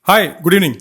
Hi, good evening.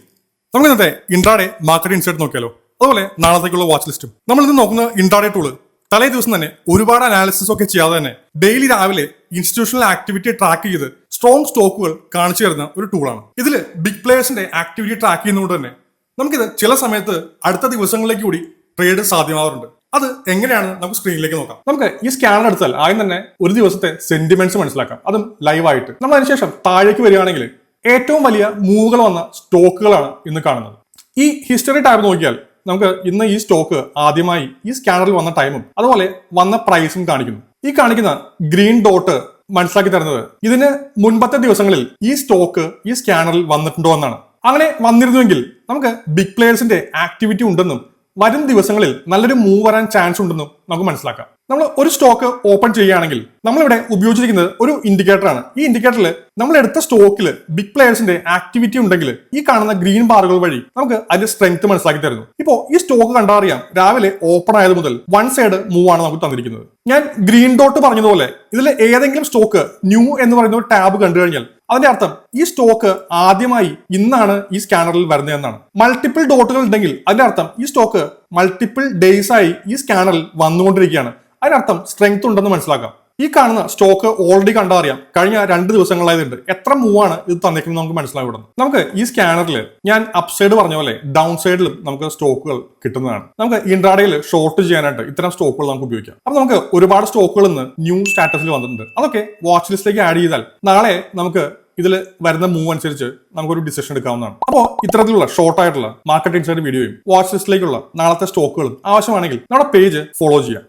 നമുക്ക് ഇന്നത്തെ intraday market insight നോക്കിയാലോ. അതുപോലെ നാളത്തേക്കുള്ള വാച്ച് ലിസ്റ്റും. നമ്മൾ ഇന്ന് നോക്കുന്ന ഇൻട്രാഡേ ടൂള് തലേ ദിവസം തന്നെ ഒരുപാട് അനാലിസിസ് ഒക്കെ ചെയ്യാതെ തന്നെ ഡെയിലി രാവിലെ ഇൻസ്റ്റിറ്റ്യൂഷണൽ ആക്ടിവിറ്റി ട്രാക്ക് ചെയ്ത് സ്ട്രോങ് സ്റ്റോക്കുകൾ കാണിച്ചു തരുന്ന ഒരു ടൂളാണ്. ഇതിൽ ബിഗ് പ്ലേയേഴ്സിന്റെ ആക്ടിവിറ്റി ട്രാക്ക് ചെയ്യുന്നതുകൊണ്ട് തന്നെ നമുക്കിത് ചില സമയത്ത് അടുത്ത ദിവസങ്ങളിലേക്ക് കൂടി ട്രേഡ് സാധ്യമാവാറുണ്ട്. അത് എങ്ങനെയാണ് നമുക്ക് സ്ക്രീനിലേക്ക് നോക്കാം. നമുക്ക് ഈ സ്കാനർ എടുത്താൽ ആദ്യം തന്നെ ഒരു ദിവസത്തെ സെന്റിമെന്റ്സ് മനസ്സിലാക്കാം, അതും ലൈവായിട്ട്. നമ്മൾ അതിനുശേഷം താഴേക്ക് വരികയാണെങ്കിൽ ഏറ്റവും വലിയ മൂവുകൾ വന്ന സ്റ്റോക്കുകളാണ് ഇന്ന് കാണുന്നത്. ഈ ഹിസ്റ്ററി ടാബ് നോക്കിയാൽ നമുക്ക് ഇന്ന് ഈ സ്റ്റോക്ക് ആദ്യമായി ഈ സ്കാനറിൽ വന്ന ടൈമും അതുപോലെ വന്ന പ്രൈസും കാണിക്കുന്നു. ഈ കാണിക്കുന്ന ഗ്രീൻ ഡോട്ട് മനസ്സിലാക്കി തരുന്നത് ഇതിന് മുൻപത്തെ ദിവസങ്ങളിൽ ഈ സ്റ്റോക്ക് ഈ സ്കാനറിൽ വന്നിട്ടുണ്ടോ എന്നാണ്. അങ്ങനെ വന്നിരുന്നുവെങ്കിൽ നമുക്ക് ബിഗ് പ്ലേയേഴ്സിന്റെ ആക്ടിവിറ്റി ഉണ്ടെന്നും വരും ദിവസങ്ങളിൽ നല്ലൊരു മൂവ് വരാൻ ചാൻസ് ഉണ്ടെന്നും നമുക്ക് മനസ്സിലാക്കാം. നമ്മൾ ഒരു സ്റ്റോക്ക് ഓപ്പൺ ചെയ്യുകയാണെങ്കിൽ നമ്മളിവിടെ ഉപയോഗിച്ചിരിക്കുന്നത് ഒരു ഇൻഡിക്കേറ്റർ ആണ്. ഈ ഇൻഡിക്കേറ്ററിൽ നമ്മൾ എടുത്ത സ്റ്റോക്കിൽ ബിഗ് പ്ലേയേഴ്സിന്റെ ആക്ടിവിറ്റി ഉണ്ടെങ്കിൽ ഈ കാണുന്ന ഗ്രീൻ ബാറുകൾ വഴി നമുക്ക് അതിന്റെ സ്ട്രെങ്ത് മനസ്സിലാക്കി തരുന്നു. ഇപ്പോ ഈ സ്റ്റോക്ക് കണ്ടറിയാം രാവിലെ ഓപ്പൺ ആയത് മുതൽ വൺ സൈഡ് മൂവ് ആണ് നമുക്ക് തന്നിരിക്കുന്നത്. ഞാൻ ഗ്രീൻ ഡോട്ട് പറഞ്ഞതുപോലെ ഇതിൽ ഏതെങ്കിലും സ്റ്റോക്ക് ന്യൂ എന്ന് പറയുന്ന ഒരു ടാബ് കണ്ടു കഴിഞ്ഞാൽ അതിന്റെ അർത്ഥം ഈ സ്റ്റോക്ക് ആദ്യമായി ഇന്നാണ് ഈ സ്കാനറിൽ വരുന്നത് എന്നാണ്. മൾട്ടിപ്പിൾ ഡോട്ടുകൾ ഉണ്ടെങ്കിൽ അതിന്റെ അർത്ഥം ഈ സ്റ്റോക്ക് മൾട്ടിപ്പിൾ ഡേയ്സ് ആയി ഈ സ്കാനറിൽ വന്നുകൊണ്ടിരിക്കുകയാണ്. അതിനർത്ഥം സ്ട്രെങ്ത് ഉണ്ടെന്ന് മനസ്സിലാക്കാം. ഈ കാണുന്ന സ്റ്റോക്ക് ഓൾറെഡി കണ്ടറിയാം കഴിഞ്ഞ 2 ദിവസങ്ങളായതുണ്ട് എത്ര മൂവാണ് ഇത് തന്നിരിക്കുന്നത് നമുക്ക് മനസ്സിലാക്കി. നമുക്ക് ഈ സ്കാനറിൽ ഞാൻ അപ് സൈഡ് പറഞ്ഞ പോലെ ഡൗൺ സൈഡിലും നമുക്ക് സ്റ്റോക്കുകൾ കിട്ടുന്നതാണ്. നമുക്ക് ഇൻട്രാഡേയിൽ ഷോർട്ട് ചെയ്യാനായിട്ട് ഇത്തരം സ്റ്റോക്കുകൾ നമുക്ക് ഉപയോഗിക്കാം. അപ്പൊ നമുക്ക് ഒരുപാട് സ്റ്റോക്കുകൾ ഇന്ന് ന്യൂ സ്റ്റാറ്റസിൽ വന്നിട്ടുണ്ട്. അതൊക്കെ വാച്ച് ലിസ്റ്റിലേക്ക് ആഡ് ചെയ്താൽ നാളെ നമുക്ക് ഇതിൽ വരുന്ന മൂവ് അനുസരിച്ച് നമുക്കൊരു ഡിസിഷൻ എടുക്കാവുന്നതാണ്. അപ്പോൾ ഇത്തരത്തിലുള്ള ഷോർട്ട് ആയിട്ടുള്ള മാർക്കറ്റ് ഇൻസൈറ്റ് വീഡിയോയും വാച്ച് ലിസ്റ്റിലേക്കുള്ള നാളത്തെ സ്റ്റോക്കുകളും ആവശ്യമാണെങ്കിൽ നമ്മുടെ പേജ് ഫോളോ ചെയ്യാം.